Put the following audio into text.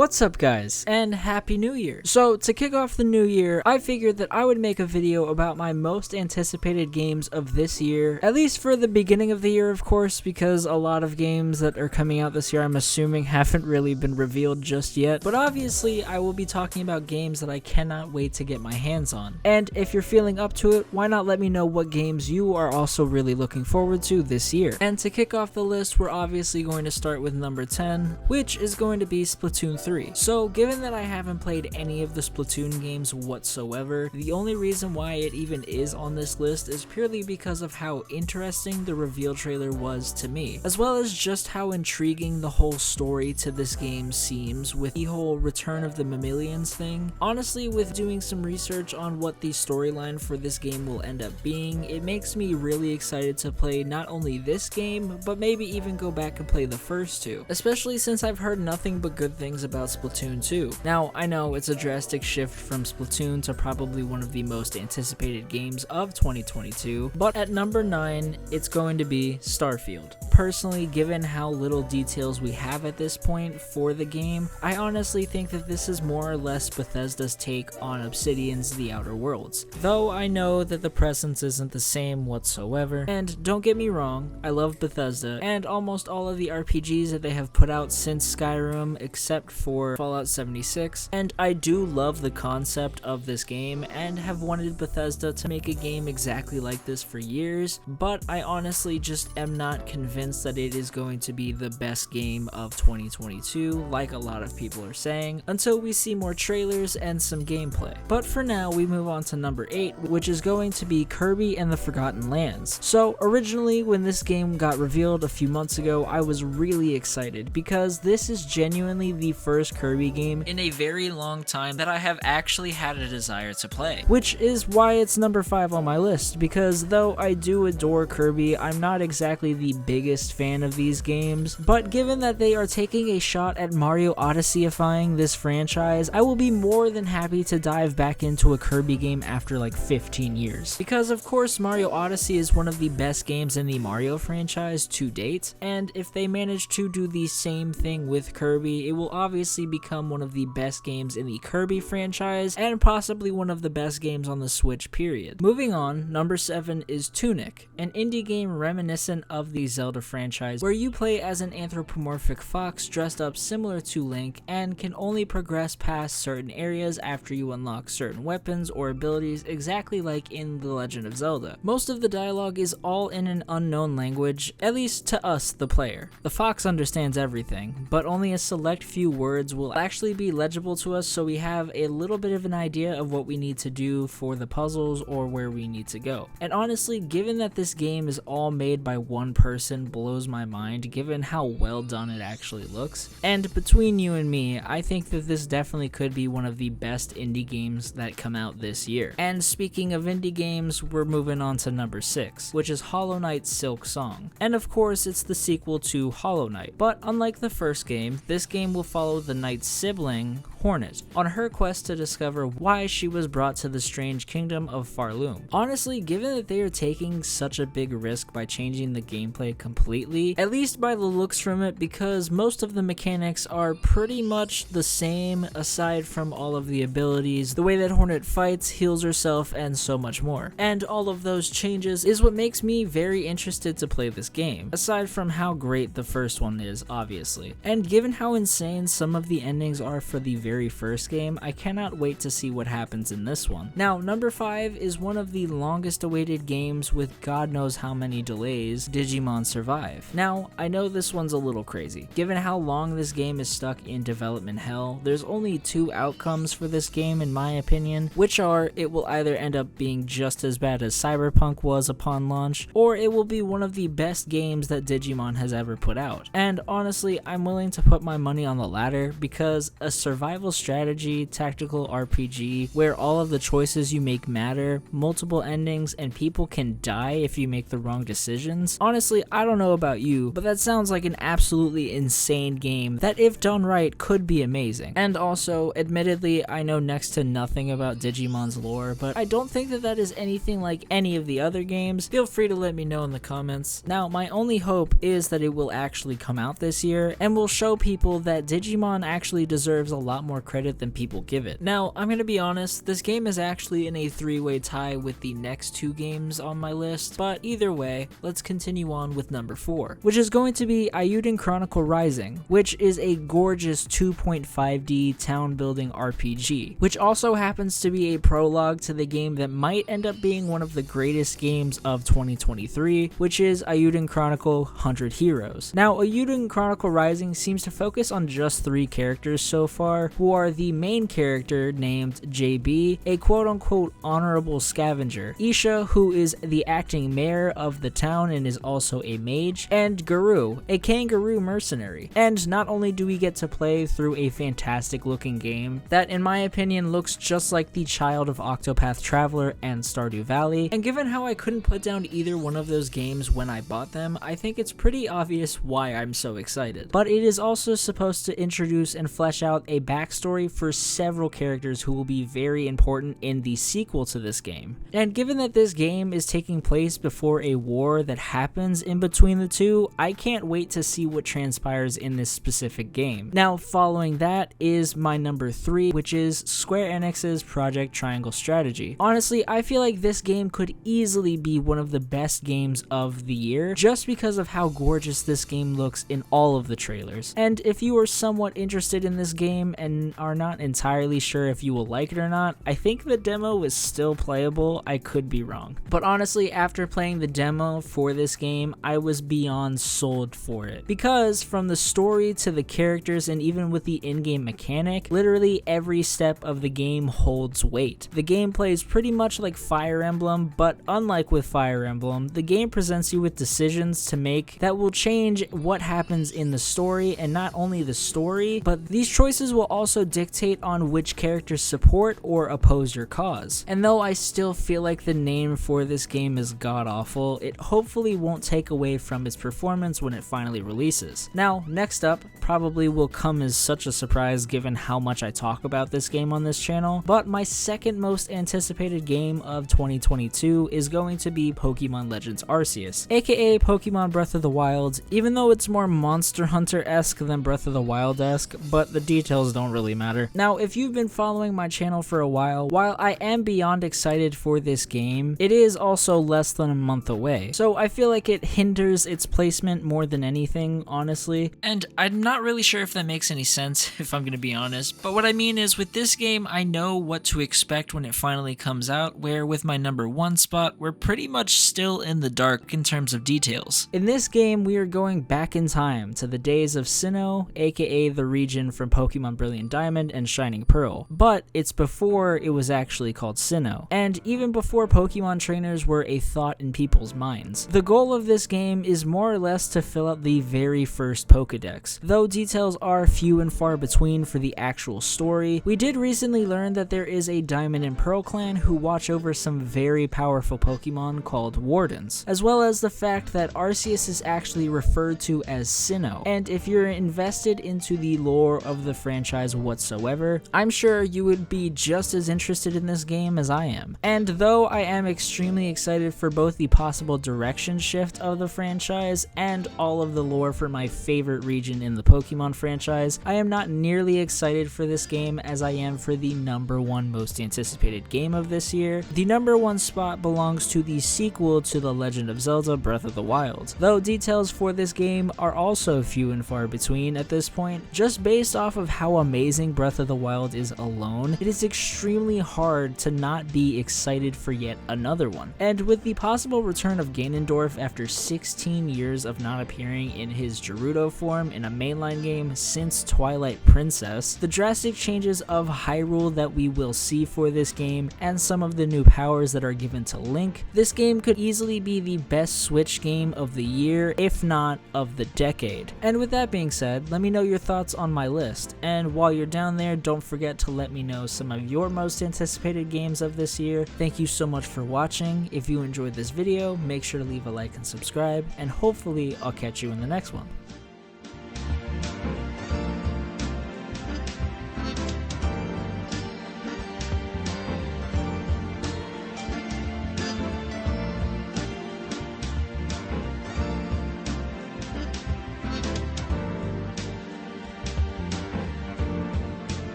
What's up guys, and Happy New Year! So to kick off the new year, I figured that I would make a video about my most anticipated games of this year, at least for the beginning of the year of course, because a lot of games that are coming out this year I'm assuming haven't really been revealed just yet, but obviously I will be talking about games that I cannot wait to get my hands on. And if you're feeling up to it, why not let me know what games you are also really looking forward to this year. And to kick off the list, we're obviously going to start with number 10, which is going to be Splatoon 3. So given that I haven't played any of the Splatoon games whatsoever, the only reason why it even is on this list is purely because of how interesting the reveal trailer was to me, as well as just how intriguing the whole story to this game seems with the whole Return of the Mammalians thing. Honestly, with doing some research on what the storyline for this game will end up being, it makes me really excited to play not only this game, but maybe even go back and play the first two, especially since I've heard nothing but good things about Splatoon 2. Now, I know it's a drastic shift from Splatoon to probably one of the most anticipated games of 2022, but at number 9, it's going to be Starfield. Personally, given how little details we have at this point for the game, I honestly think that this is more or less Bethesda's take on Obsidian's The Outer Worlds, though I know that the presence isn't the same whatsoever. And don't get me wrong, I love Bethesda and almost all of the RPGs that they have put out since Skyrim except for Fallout 76, and I do love the concept of this game and have wanted Bethesda to make a game exactly like this for years, but I honestly just am not convinced that it is going to be the best game of 2022 like a lot of people are saying, until we see more trailers and some gameplay. But for now, we move on to number 8, which is going to be Kirby and the Forgotten Lands. So originally when this game got revealed a few months ago, I was really excited because this is genuinely the first Kirby game in a very long time that I have actually had a desire to play, which is why it's number 5 on my list, because though I do adore Kirby, I'm not exactly the biggest fan of these games, but given that they are taking a shot at Mario Odyssey-ifying this franchise, I will be more than happy to dive back into a Kirby game after like 15 years. Because of course Mario Odyssey is one of the best games in the Mario franchise to date, and if they manage to do the same thing with Kirby, it will obviously become one of the best games in the Kirby franchise, and possibly one of the best games on the Switch period. Moving on, number 7 is Tunic, an indie game reminiscent of the Zelda franchise, where you play as an anthropomorphic fox dressed up similar to Link, and can only progress past certain areas after you unlock certain weapons or abilities, exactly like in The Legend of Zelda. Most of the dialogue is all in an unknown language, at least to us, the player. The fox understands everything, but only a select few words will actually be legible to us, so we have a little bit of an idea of what we need to do for the puzzles or where we need to go. And honestly, given that this game is all made by one person, blows my mind given how well done it actually looks. And between you and me, I think that this definitely could be one of the best indie games that come out this year. And speaking of indie games, we're moving on to number 6, which is Hollow Knight Silksong. And of course, it's the sequel to Hollow Knight, but unlike the first game, this game will follow the knight's sibling, Hornet, on her quest to discover why she was brought to the strange kingdom of Farloom. Honestly, given that they are taking such a big risk by changing the gameplay completely, at least by the looks from it, because most of the mechanics are pretty much the same aside from all of the abilities, the way that Hornet fights, heals herself, and so much more. And all of those changes is what makes me very interested to play this game, aside from how great the first one is, obviously. And given how insane some of the endings are for the very first game, I cannot wait to see what happens in this one. Now, number 5 is one of the longest awaited games with God knows how many delays, Digimon Survive. Now, I know this one's a little crazy. Given how long this game is stuck in development hell, there's only 2 outcomes for this game in my opinion, which are it will either end up being just as bad as Cyberpunk was upon launch, or it will be one of the best games that Digimon has ever put out. And honestly, I'm willing to put my money on the latter, because a survival survival strategy, tactical RPG, where all of the choices you make matter, multiple endings, and people can die if you make the wrong decisions. Honestly, I don't know about you, but that sounds like an absolutely insane game that, if done right, could be amazing. And also, admittedly, I know next to nothing about Digimon's lore, but I don't think that is anything like any of the other games. Feel free to let me know in the comments. Now, my only hope is that it will actually come out this year and will show people that Digimon actually deserves a lot more credit than people give it. Now, I'm gonna be honest, this game is actually in a three-way tie with the next two games on my list, but either way, let's continue on with number 4, which is going to be Aion Chronicle Rising, which is a gorgeous 2.5D town building RPG, which also happens to be a prologue to the game that might end up being one of the greatest games of 2023, which is Aion Chronicle 100 Heroes. Now, Aion Chronicle Rising seems to focus on just 3 characters so far, who are the main character named JB, a quote-unquote honorable scavenger, Isha, who is the acting mayor of the town and is also a mage, and Guru, a kangaroo mercenary. And not only do we get to play through a fantastic looking game that, in my opinion, looks just like the child of Octopath Traveler and Stardew Valley, and given how I couldn't put down either one of those games when I bought them, I think it's pretty obvious why I'm so excited. But it is also supposed to introduce and flesh out a backstory for several characters who will be very important in the sequel to this game. And given that this game is taking place before a war that happens in between the two, I can't wait to see what transpires in this specific game. Now, following that is my number 3, which is Square Enix's Project Triangle Strategy. Honestly, I feel like this game could easily be one of the best games of the year, just because of how gorgeous this game looks in all of the trailers. And if you are somewhat interested in this game and are not entirely sure if you will like it or not, I think the demo is still playable. I could be wrong. But honestly, after playing the demo for this game, I was beyond sold for it. Because from the story to the characters and even with the in-game mechanic, literally every step of the game holds weight. The game plays pretty much like Fire Emblem, but unlike with Fire Emblem, the game presents you with decisions to make that will change what happens in the story, and not only the story, but these choices will also dictate on which characters support or oppose your cause. And though I still feel like the name for this game is god-awful, it hopefully won't take away from its performance when it finally releases. Now, next up probably will come as such a surprise given how much I talk about this game on this channel, but my second most anticipated game of 2022 is going to be Pokemon Legends Arceus, aka Pokemon Breath of the Wild, even though it's more Monster Hunter-esque than Breath of the Wild-esque, but the details don't really matter. Now, if you've been following my channel for a while I am beyond excited for this game, it is also less than a month away, so I feel like it hinders its placement more than anything, honestly. And I'm not really sure if that makes any sense, if I'm gonna be honest, but what I mean is with this game, I know what to expect when it finally comes out, where with my number 1 spot, we're pretty much still in the dark in terms of details. In this game, we are going back in time to the days of Sinnoh, aka the region from Pokemon Brilliant Diamond and Shining Pearl, but it's before it was actually called Sinnoh, and even before Pokemon trainers were a thought in people's minds. The goal of this game is more or less to fill out the very first Pokedex. Though details are few and far between for the actual story, we did recently learn that there is a Diamond and Pearl clan who watch over some very powerful Pokemon called Wardens, as well as the fact that Arceus is actually referred to as Sinnoh. And if you're invested into the lore of the franchise whatsoever, I'm sure you would be just as interested in this game as I am. And though I am extremely excited for both the possible direction shift of the franchise and all of the lore for my favorite region in the Pokemon franchise, I am not nearly excited for this game as I am for the number 1 most anticipated game of this year. The number 1 spot belongs to the sequel to The Legend of Zelda Breath of the Wild, though details for this game are also few and far between at this point. Just based off of how amazing Breath of the Wild is alone, it is extremely hard to not be excited for yet another one. And with the possible return of Ganondorf after 16 years of not appearing in his Gerudo form in a mainline online game since Twilight Princess, the drastic changes of Hyrule that we will see for this game, and some of the new powers that are given to Link, this game could easily be the best Switch game of the year, if not of the decade. And with that being said, let me know your thoughts on my list, and while you're down there, don't forget to let me know some of your most anticipated games of this year. Thank you so much for watching. If you enjoyed this video, make sure to leave a like and subscribe, and hopefully I'll catch you in the next one.